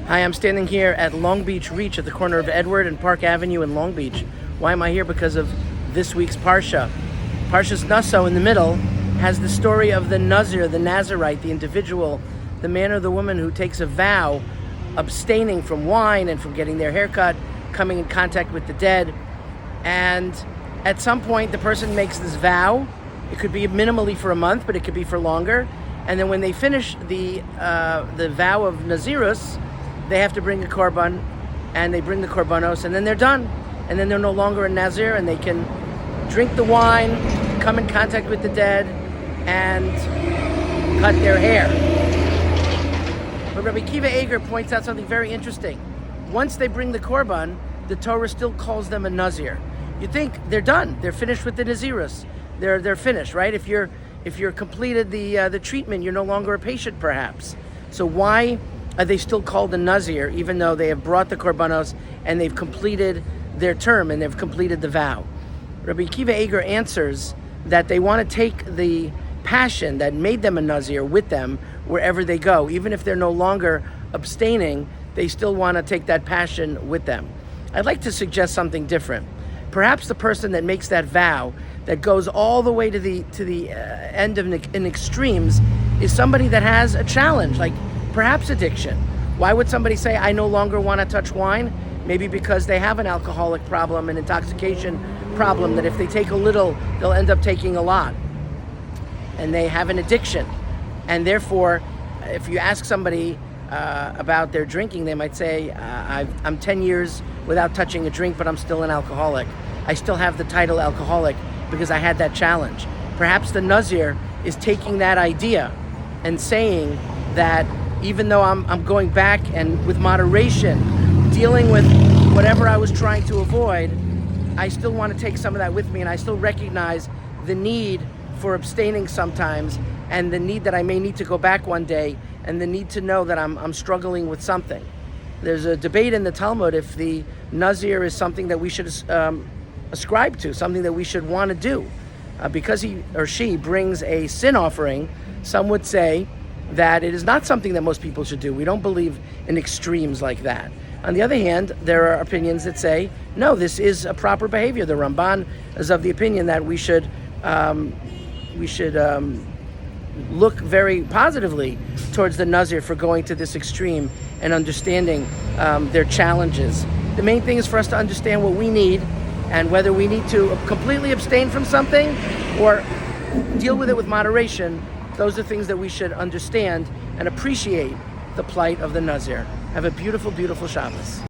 Hi, I'm standing here at Long Beach Reach at the corner of Edward and Park Avenue in Long Beach. Why am I here? Because of this week's Parsha. Parshas Naso in the middle has the story of the Nazir, the Nazirite, the individual, the man or the woman who takes a vow, abstaining from wine and from getting their hair cut, coming in contact with the dead. And at some point, the person makes this vow. It could be minimally for a month, but it could be for longer. And then when they finish the vow of Nazirus, they have to bring a korban, and they bring the korbanos, and then they're done. And then they're no longer a Nazir, and they can drink the wine, come in contact with the dead, and cut their hair. But Rabbi Akiva Eger points out something very interesting. Once they bring the korban, the Torah still calls them a Nazir. You think they're done. They're finished with the Nazirus. They're finished, right? If you're completed the treatment, you're no longer a patient, perhaps. So why are they still called a Nazir, even though they have brought the korbanos and they've completed their term and they've completed the vow? Rabbi Akiva Eger answers that they want to take the passion that made them a Nazir with them wherever they go. Even if they're no longer abstaining, they still want to take that passion with them. I'd like to suggest something different. Perhaps the person that makes that vow, that goes all the way to the end of in extremes, is somebody that has a challenge, like perhaps addiction. Why would somebody say, I no longer want to touch wine? Maybe because they have an alcoholic problem, an intoxication problem, that if they take a little, they'll end up taking a lot. And they have an addiction. And therefore, if you ask somebody about their drinking, they might say, I'm 10 years without touching a drink, but I'm still an alcoholic. I still have the title alcoholic because I had that challenge. Perhaps the Nazir is taking that idea and saying that even though I'm going back and with moderation, dealing with whatever I was trying to avoid, I still want to take some of that with me, and I still recognize the need for abstaining sometimes, and the need that I may need to go back one day, and the need to know that I'm struggling with something. There's a debate in the Talmud if the Nazir is something that we should ascribe to, something that we should want to do. Because he or she brings a sin offering, some would say that it is not something that most people should do. We don't believe in extremes like that. On the other hand, there are opinions that say, no, this is a proper behavior. The Ramban is of the opinion that we should look very positively towards the Nazir for going to this extreme and understanding their challenges. The main thing is for us to understand what we need, and whether we need to completely abstain from something or deal with it with moderation. Those are things that we should understand and appreciate the plight of the Nazir. Have a beautiful, beautiful Shabbos.